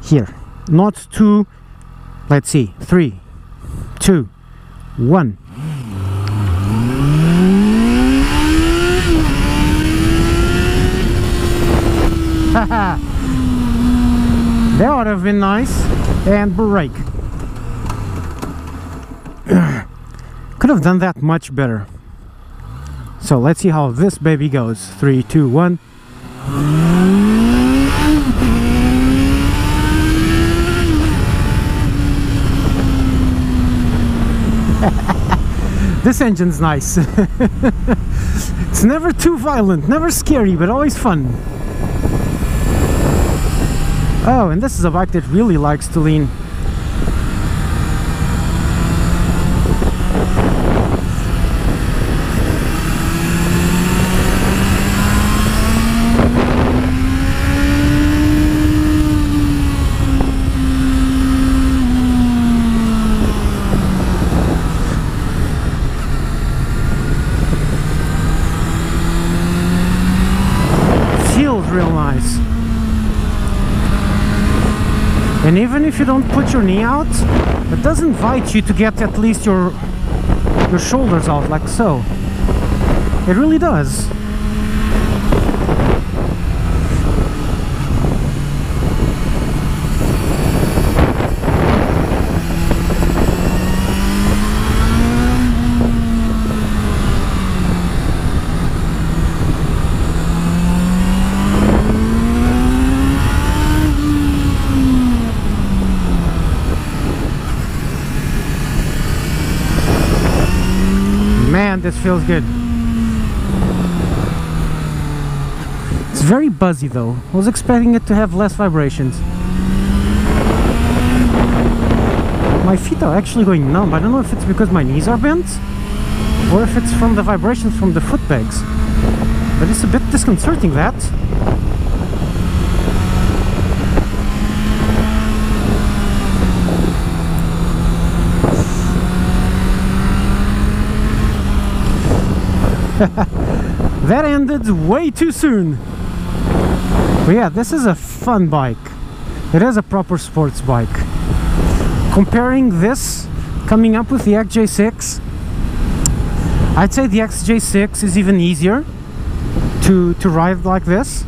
here. Not 2, let's see, 3, 2, 1. Haha. That would have been nice. And brake. Could have done that much better. So let's see how this baby goes. 3, 2, 1. This engine's nice. It's never too violent, never scary, but always fun. Oh, and this is a bike that really likes to lean. Feels real nice. And even if you don't put your knee out, it does invite you to get at least your shoulders out, like so. It really does. Man, this feels good. It's very buzzy though. I was expecting it to have less vibrations. My feet are actually going numb. I don't know if it's because my knees are bent or if it's from the vibrations from the foot pegs. But it's a bit disconcerting, that. That ended way too soon. But yeah, this is a fun bike. It is a proper sports bike. Comparing this, coming up with the XJ6, I'd say the XJ6 is even easier to ride like this.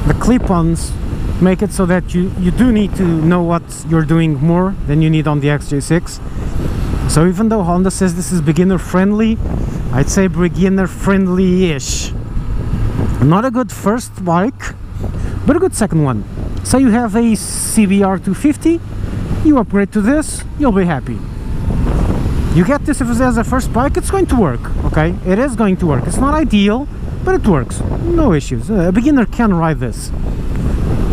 The clip-ons make it so that you do need to know what you're doing more than you need on the XJ6. So even though Honda says this is beginner friendly, I'd say beginner friendly-ish. Not a good first bike, but a good second one. Say you have a CBR 250, you upgrade to this, you'll be happy. You get this as a first bike, it's going to work, okay? It is going to work. It's not ideal, but it works. No issues. A beginner can ride this.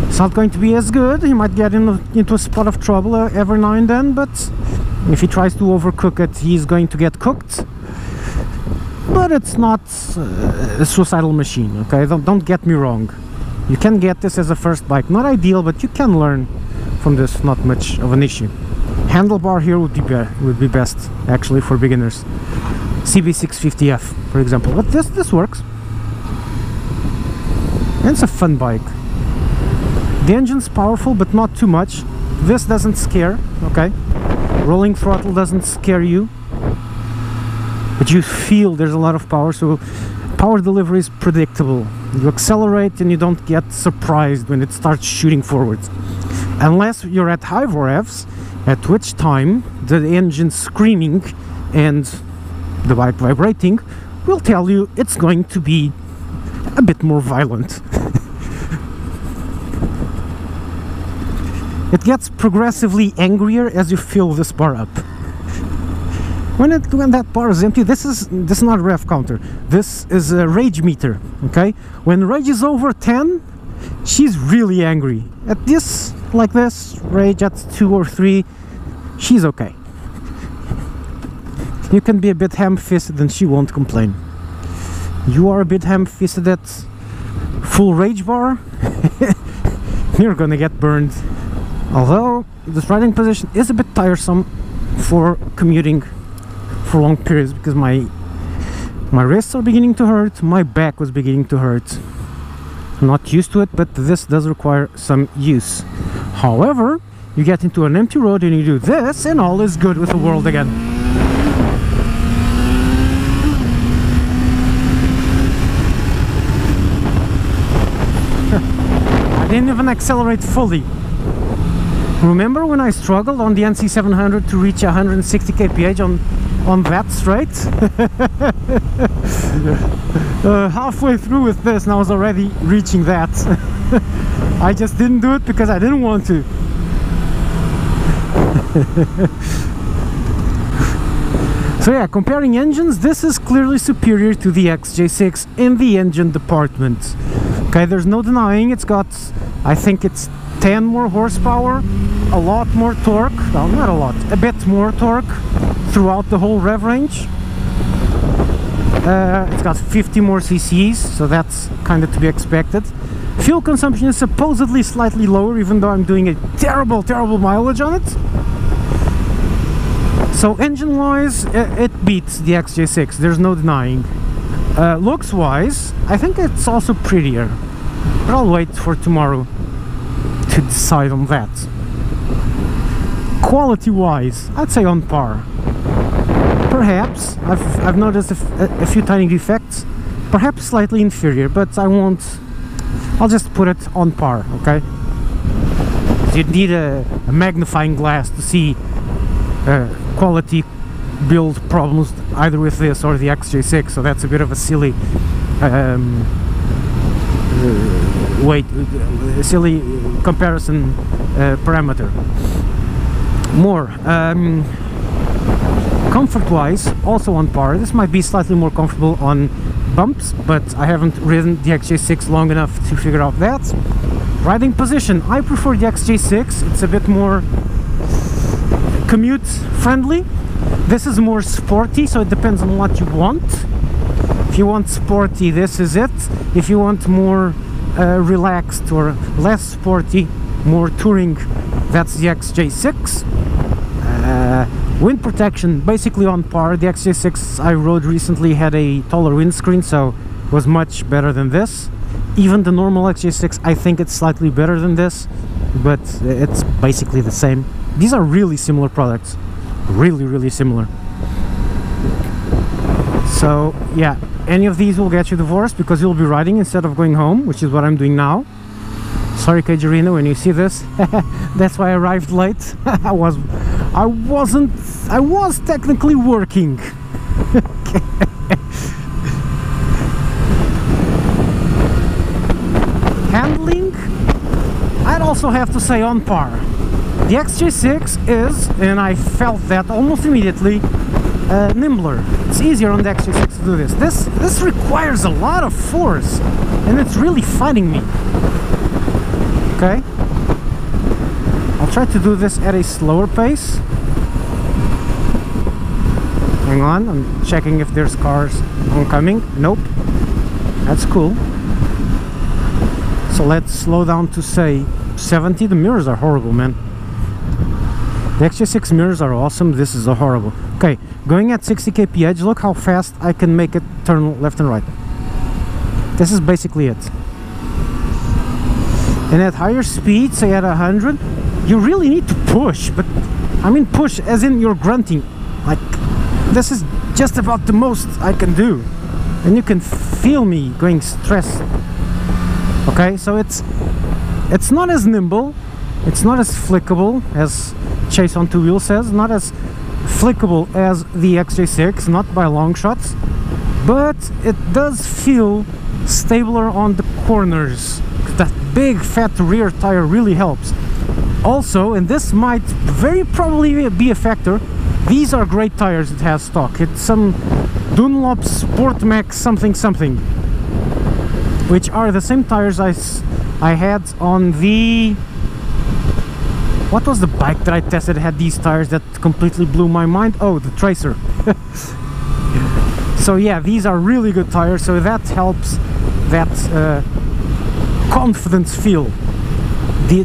It's not going to be as good. He might get into a spot of trouble every now and then, but if he tries to overcook it, he's going to get cooked. But it's not a suicidal machine, okay? Don't get me wrong. You can get this as a first bike. Not ideal, but you can learn from this. Not much of an issue. Handlebar here would be best, actually, for beginners. CB650F, for example. But this works. And it's a fun bike. The engine's powerful, but not too much. This doesn't scare, okay? Rolling throttle doesn't scare you. But you feel there's a lot of power, so power delivery is predictable. You accelerate and you don't get surprised when it starts shooting forwards. Unless you're at high revs, at which time the engine screaming and the bike vibrating will tell you it's going to be a bit more violent. It gets progressively angrier as you fill this bar up. When that bar is empty, this is not a rev counter. This is a rage meter, okay? When rage is over 10, she's really angry. At this, like this, rage at 2 or 3, she's okay. You can be a bit ham-fisted and she won't complain. You are a bit ham-fisted at full rage bar, you're gonna get burned. Although this riding position is a bit tiresome for commuting for long periods, because my wrists are beginning to hurt, my back was beginning to hurt. I'm not used to it, but this does require some use. However, you get into an empty road and you do this and all is good with the world again. I didn't even accelerate fully. Remember when I struggled on the NC700 to reach 160 kph on that straight? Halfway through with this and I was already reaching that. I just didn't do it because I didn't want to. So yeah, comparing engines, this is clearly superior to the XJ6 in the engine department. Okay, there's no denying it's got, I think it's 10 more horsepower, a lot more torque, well not a lot, a bit more torque throughout the whole rev range. It's got 50 more cc's, so that's kind of to be expected. Fuel consumption is supposedly slightly lower, even though I'm doing a terrible mileage on it. So engine wise, it beats the XJ6, there's no denying. Looks wise, I think it's also prettier, but I'll wait for tomorrow to decide on that. Quality wise, I'd say on par. Perhaps, I've noticed a few tiny defects, perhaps slightly inferior, but I'll just put it on par, okay? You need a magnifying glass to see quality build problems either with this or the XJ6, so that's a bit of a silly silly comparison parameter. More comfort wise, also on par. This might be slightly more comfortable on bumps, but I haven't ridden the XJ6 long enough to figure out that. Riding position, I prefer the XJ6. It's a bit more commute friendly. This is more sporty, so it depends on what you want. If you want sporty, this is it. If you want more relaxed or less sporty, more touring, that's the XJ6. Wind protection, basically on par. The XJ6 I rode recently had a taller windscreen, so it was much better than this. Even the normal XJ6, I think it's slightly better than this, but it's basically the same. These are really similar products. Really similar. So yeah, any of these will get you divorced because you'll be riding instead of going home, which is what I'm doing now. Sorry, Kajarina, when you see this. That's why I arrived late. I was technically working. Handling, I'd also have to say on par. The XJ6 is, and I felt that almost immediately, nimbler. It's easier on the XJ6 to do this. This requires a lot of force, and it's really fighting me. Okay, I'll try to do this at a slower pace. Hang on, I'm checking if there's cars oncoming. Nope, that's cool. So let's slow down to say 70. The mirrors are horrible, man. The XJ6 mirrors are awesome. This is a horrible. Okay, going at 60 kph, look how fast I can make it turn left and right. This is basically it. And at higher speed, say at 100, you really need to push, but I mean push as in you're grunting. Like, this is just about the most I can do. And you can feel me going stressed. Okay, so it's not as nimble, it's not as flickable as Chase on Two Wheels says, not as flickable as the XJ6, not by long shots, but it does feel stabler on the corners. That big fat rear tire really helps. Also, and this might very probably be a factor, these are great tires it has stock. It's some Dunlop Sport Max something, which are the same tires I had on the... What was the bike that I tested that had these tires that completely blew my mind? Oh, the Tracer. So yeah, these are really good tires, so that helps that confidence feel. The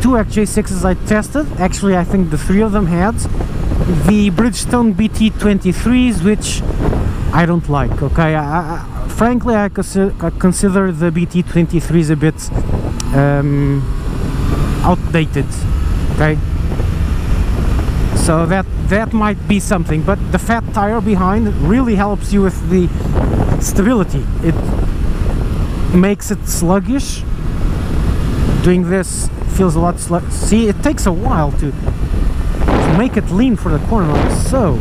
two XJ6s I tested, actually I think the three of them had the Bridgestone BT23s, which I don't like, okay? Frankly, I consider the BT23s a bit outdated. Okay, so that might be something, but the fat tire behind really helps you with the stability. It makes it sluggish. Doing this feels a lot sluggish. See, it takes a while to make it lean for the corner like so,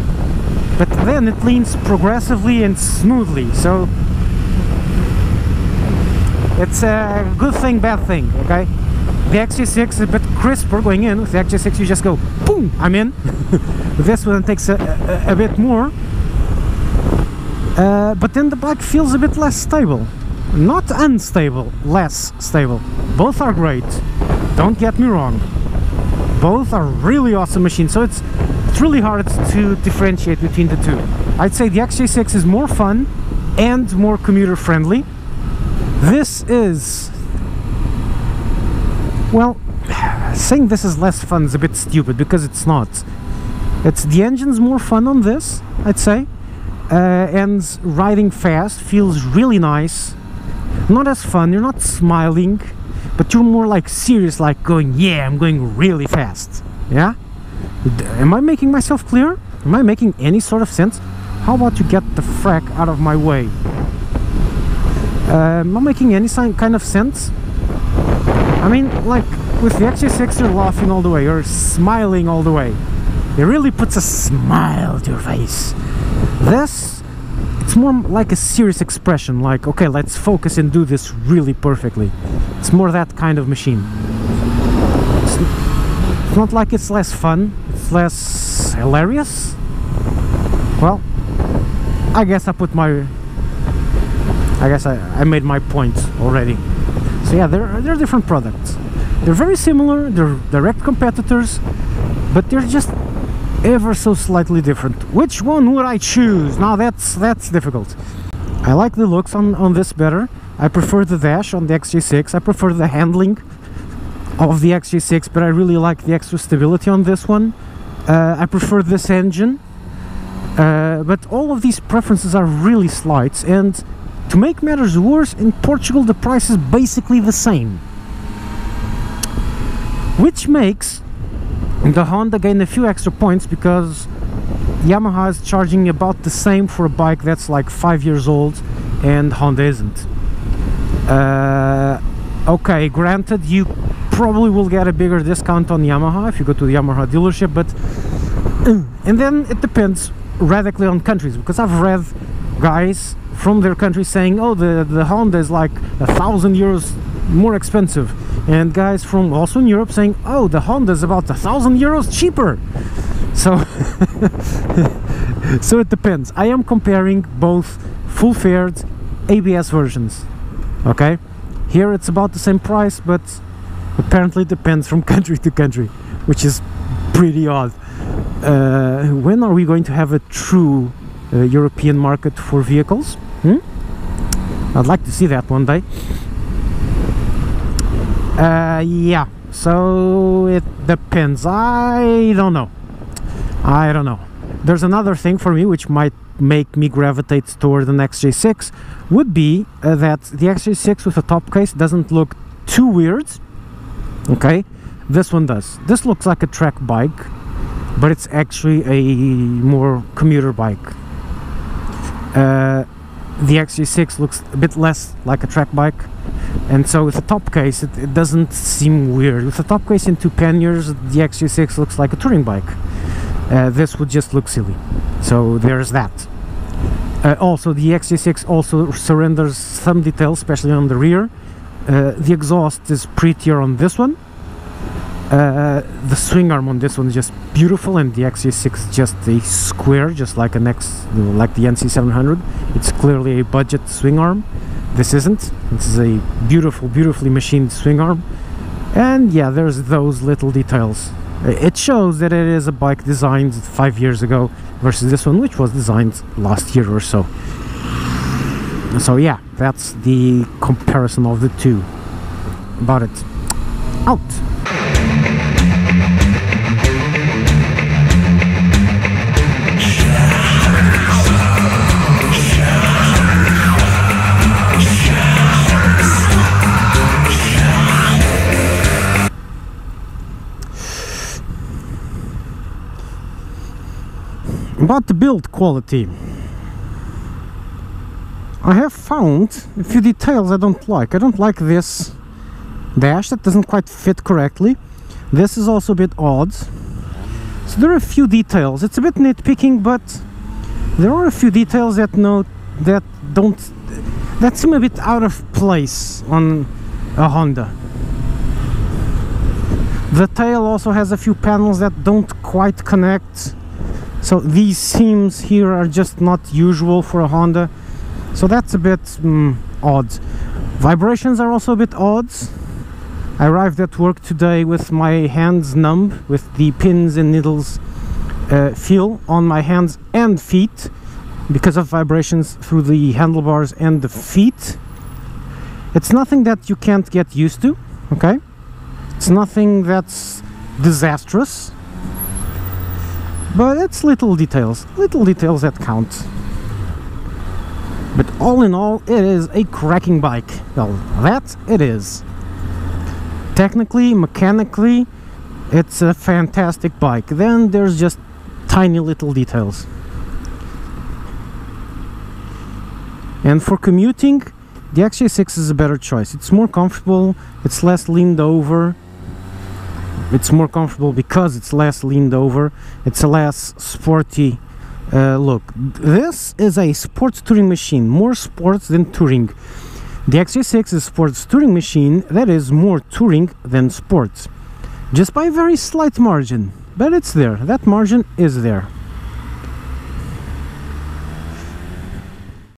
but then it leans progressively and smoothly, so it's a good thing, bad thing. Okay, the XJ6 is a bit crisper going in. With the XJ6 you just go boom, I'm in. This one takes a bit more, but then the bike feels a bit less stable. Not unstable, less stable. Both are great, don't get me wrong. Both are really awesome machines, so it's really hard to differentiate between the two. I'd say the XJ6 is more fun and more commuter friendly. This is, well, saying this is less fun is a bit stupid, because it's not. It's the engine's more fun on this, I'd say, and riding fast feels really nice. Not as fun, you're not smiling, but you're more like serious, like going, yeah, I'm going really fast. Yeah? Am I making myself clear? Am I making any sort of sense? How about you get the frack out of my way? Am I making any kind of sense? I mean, like, with the XJ6 you're laughing all the way, you're smiling all the way. It really puts a smile to your face. This, it's more like a serious expression, like, okay, let's focus and do this really perfectly. It's more that kind of machine. It's not like it's less fun, it's less hilarious. Well, I guess I made my point already. So yeah, they're different products. They're very similar, they're direct competitors, but they're just ever so slightly different. Which one would I choose? Now that's difficult. I like the looks on this better. I prefer the dash on the XJ6. I prefer the handling of the XJ6, but I really like the extra stability on this one. I prefer this engine, but all of these preferences are really slight, and to make matters worse, in Portugal the price is basically the same, which makes the Honda gain a few extra points, because Yamaha is charging about the same for a bike that's like 5 years old and Honda isn't. Okay, granted, you probably will get a bigger discount on Yamaha if you go to the Yamaha dealership, but and then it depends radically on countries, because I've read guys from their country saying, oh, the Honda is like 1,000 euros more expensive, and guys from also in Europe saying, oh, the Honda is about 1,000 euros cheaper. So so it depends. I am comparing both full-fared ABS versions. Okay, here it's about the same price, but apparently it depends from country to country, which is pretty odd. When are we going to have a true European market for vehicles? I'd like to see that one day. Yeah, so it depends. I don't know. There's another thing for me which might make me gravitate toward the XJ6, would be that the XJ6 with a top case doesn't look too weird. Okay, this one does. This looks like a track bike, but it's actually a more commuter bike. The XJ6 looks a bit less like a track bike, and so with the top case it doesn't seem weird. With the top case in two panniers, the XJ6 looks like a touring bike. This would just look silly, so there's that. Also, the XJ6 also surrenders some details, especially on the rear. The exhaust is prettier on this one. The swing arm on this one is just beautiful, and the XJ6 is just a square, just like like the NC700. It's clearly a budget swing arm. This isn't. This is a beautifully machined swing arm. And yeah, there's those little details. It shows that it is a bike designed 5 years ago versus this one, which was designed last year or so. So yeah, that's the comparison of the two. About it. Out! About the build quality, I have found a few details I don't like. I don't like this dash that doesn't quite fit correctly. This is also a bit odd. So there are a few details. It's a bit nitpicking, but there are a few details that seem a bit out of place on a Honda. The tail also has a few panels that don't quite connect. So these seams here are just not usual for a Honda. So that's a bit odd. Vibrations are also a bit odd. I arrived at work today with my hands numb, with the pins and needles feel on my hands and feet because of vibrations through the handlebars and the feet. It's nothing that you can't get used to, okay? It's nothing that's disastrous, but it's little details that count. But all in all, it is a cracking bike. Well, that it is. Technically, mechanically, it's a fantastic bike. Then there's just tiny little details. And for commuting, the XJ6 is a better choice. It's more comfortable, it's less leaned over. It's more comfortable because it's less leaned over. It's a less sporty look. This is a sports touring machine, more sports than touring. The XJ6 is a sports touring machine that is more touring than sports, just by a very slight margin, but it's there. That margin is there.